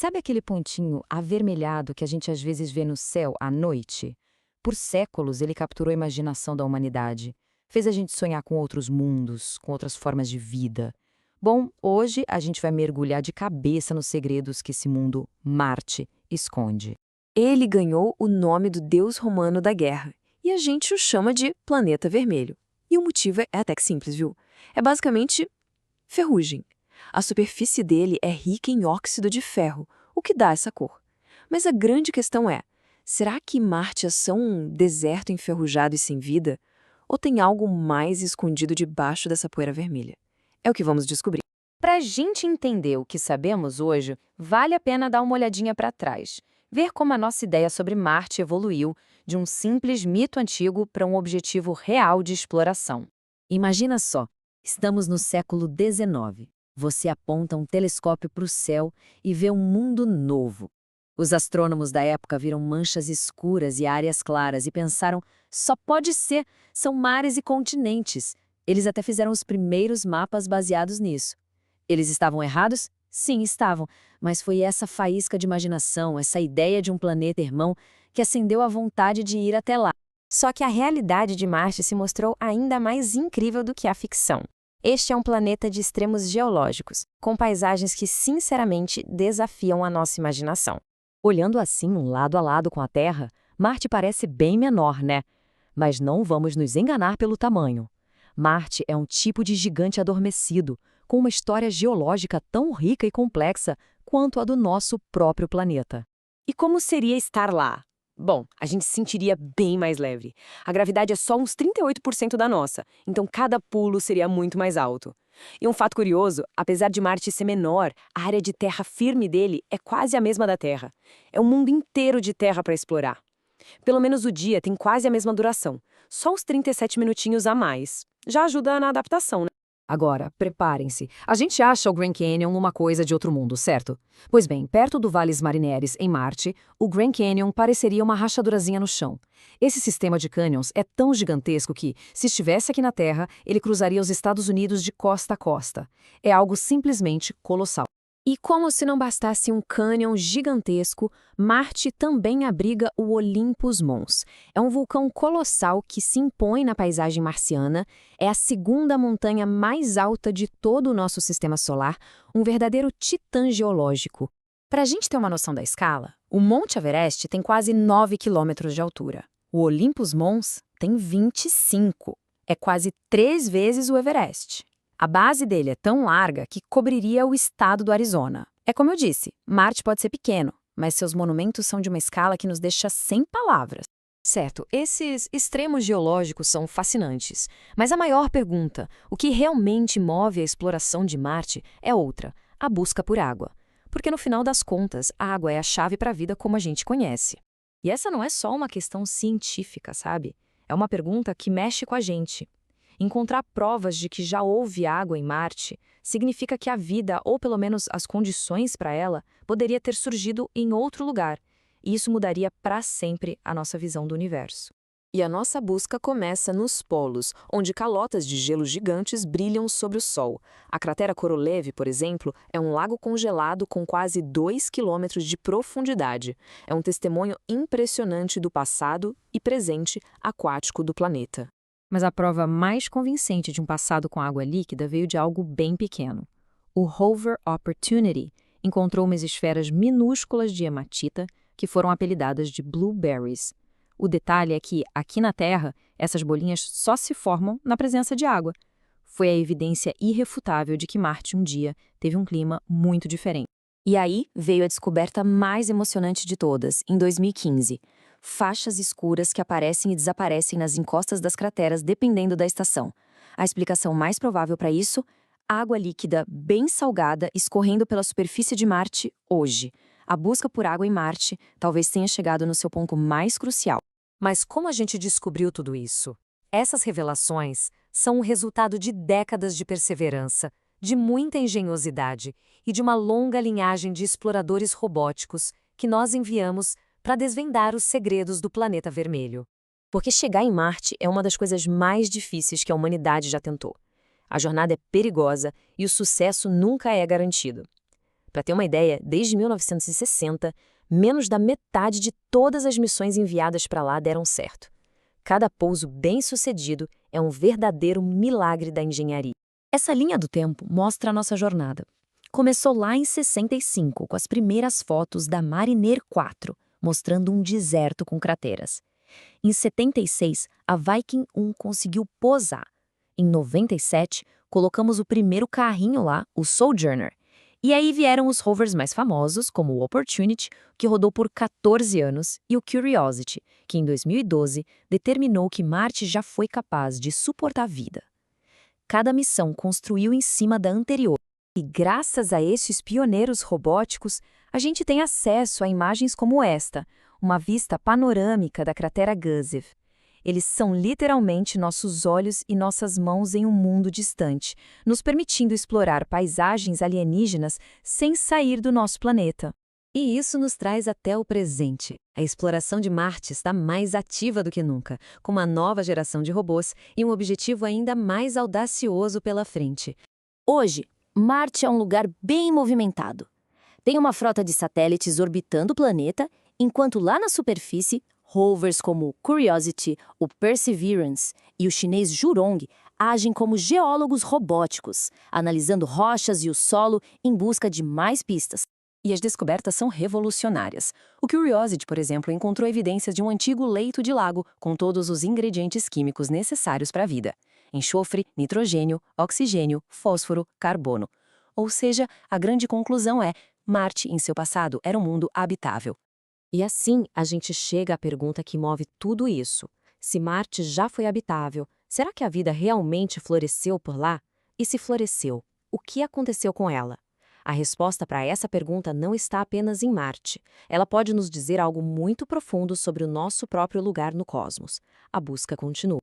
Sabe aquele pontinho avermelhado que a gente às vezes vê no céu à noite? Por séculos ele capturou a imaginação da humanidade. Fez a gente sonhar com outros mundos, com outras formas de vida. Bom, hoje a gente vai mergulhar de cabeça nos segredos que esse mundo, Marte, esconde. Ele ganhou o nome do deus romano da guerra, e a gente o chama de Planeta Vermelho. E o motivo é até que simples, viu? É basicamente ferrugem. A superfície dele é rica em óxido de ferro, o que dá essa cor. Mas a grande questão é, será que Marte é só um deserto enferrujado e sem vida? Ou tem algo mais escondido debaixo dessa poeira vermelha? É o que vamos descobrir. Para a gente entender o que sabemos hoje, vale a pena dar uma olhadinha para trás. Ver como a nossa ideia sobre Marte evoluiu de um simples mito antigo para um objetivo real de exploração. Imagina só, estamos no século XIX. Você aponta um telescópio para o céu e vê um mundo novo. Os astrônomos da época viram manchas escuras e áreas claras e pensaram, só pode ser, são mares e continentes. Eles até fizeram os primeiros mapas baseados nisso. Eles estavam errados? Sim, estavam, mas foi essa faísca de imaginação, essa ideia de um planeta irmão, que acendeu a vontade de ir até lá. Só que a realidade de Marte se mostrou ainda mais incrível do que a ficção. Este é um planeta de extremos geológicos, com paisagens que sinceramente desafiam a nossa imaginação. Olhando assim, lado a lado com a Terra, Marte parece bem menor, né? Mas não vamos nos enganar pelo tamanho. Marte é um tipo de gigante adormecido, com uma história geológica tão rica e complexa quanto a do nosso próprio planeta. E como seria estar lá? Bom, a gente se sentiria bem mais leve. A gravidade é só uns 38% da nossa, então cada pulo seria muito mais alto. E um fato curioso, apesar de Marte ser menor, a área de terra firme dele é quase a mesma da Terra. É um mundo inteiro de terra para explorar. Pelo menos o dia tem quase a mesma duração, só uns 37 minutinhos a mais. Já ajuda na adaptação, né? Agora, preparem-se. A gente acha o Grand Canyon uma coisa de outro mundo, certo? Pois bem, perto do Valles Marineris, em Marte, o Grand Canyon pareceria uma rachadurazinha no chão. Esse sistema de cânions é tão gigantesco que, se estivesse aqui na Terra, ele cruzaria os Estados Unidos de costa a costa. É algo simplesmente colossal. E como se não bastasse um cânion gigantesco, Marte também abriga o Olympus Mons. É um vulcão colossal que se impõe na paisagem marciana, é a segunda montanha mais alta de todo o nosso sistema solar, um verdadeiro titã geológico. Para a gente ter uma noção da escala, o Monte Everest tem quase 9 quilômetros de altura. O Olympus Mons tem 25. É quase 3 vezes o Everest. A base dele é tão larga que cobriria o estado do Arizona. É como eu disse, Marte pode ser pequeno, mas seus monumentos são de uma escala que nos deixa sem palavras. Certo, esses extremos geológicos são fascinantes, mas a maior pergunta, o que realmente move a exploração de Marte, é outra, a busca por água. Porque no final das contas, a água é a chave para a vida como a gente conhece. E essa não é só uma questão científica, sabe? É uma pergunta que mexe com a gente. Encontrar provas de que já houve água em Marte significa que a vida, ou pelo menos as condições para ela, poderia ter surgido em outro lugar, e isso mudaria para sempre a nossa visão do universo. E a nossa busca começa nos polos, onde calotas de gelo gigantes brilham sobre o Sol. A cratera Korolev, por exemplo, é um lago congelado com quase 2 quilômetros de profundidade. É um testemunho impressionante do passado e presente aquático do planeta. Mas a prova mais convincente de um passado com água líquida veio de algo bem pequeno. O Rover Opportunity encontrou umas esferas minúsculas de hematita que foram apelidadas de blueberries. O detalhe é que, aqui na Terra, essas bolinhas só se formam na presença de água. Foi a evidência irrefutável de que Marte um dia teve um clima muito diferente. E aí veio a descoberta mais emocionante de todas, em 2015. Faixas escuras que aparecem e desaparecem nas encostas das crateras dependendo da estação. A explicação mais provável para isso? Água líquida bem salgada escorrendo pela superfície de Marte hoje. A busca por água em Marte talvez tenha chegado no seu ponto mais crucial. Mas como a gente descobriu tudo isso? Essas revelações são o resultado de décadas de perseverança, de muita engenhosidade e de uma longa linhagem de exploradores robóticos que nós enviamos para desvendar os segredos do planeta vermelho. Porque chegar em Marte é uma das coisas mais difíceis que a humanidade já tentou. A jornada é perigosa e o sucesso nunca é garantido. Para ter uma ideia, desde 1960, menos da metade de todas as missões enviadas para lá deram certo. Cada pouso bem-sucedido é um verdadeiro milagre da engenharia. Essa linha do tempo mostra a nossa jornada. Começou lá em 65, com as primeiras fotos da Mariner 4, mostrando um deserto com crateras. Em 76, a Viking 1 conseguiu posar. Em 97, colocamos o primeiro carrinho lá, o Sojourner. E aí vieram os rovers mais famosos, como o Opportunity, que rodou por 14 anos, e o Curiosity, que em 2012 determinou que Marte já foi capaz de suportar vida. Cada missão construiu em cima da anterior. E graças a esses pioneiros robóticos, a gente tem acesso a imagens como esta, uma vista panorâmica da cratera Gusev. Eles são literalmente nossos olhos e nossas mãos em um mundo distante, nos permitindo explorar paisagens alienígenas sem sair do nosso planeta. E isso nos traz até o presente. A exploração de Marte está mais ativa do que nunca, com uma nova geração de robôs e um objetivo ainda mais audacioso pela frente. Hoje, Marte é um lugar bem movimentado. Tem uma frota de satélites orbitando o planeta, enquanto lá na superfície, rovers como o Curiosity, o Perseverance e o chinês Zhurong agem como geólogos robóticos, analisando rochas e o solo em busca de mais pistas. E as descobertas são revolucionárias. O Curiosity, por exemplo, encontrou evidências de um antigo leito de lago com todos os ingredientes químicos necessários para a vida: enxofre, nitrogênio, oxigênio, fósforo, carbono. Ou seja, a grande conclusão é: Marte, em seu passado, era um mundo habitável. E assim, a gente chega à pergunta que move tudo isso. Se Marte já foi habitável, será que a vida realmente floresceu por lá? E se floresceu, o que aconteceu com ela? A resposta para essa pergunta não está apenas em Marte. Ela pode nos dizer algo muito profundo sobre o nosso próprio lugar no cosmos. A busca continua.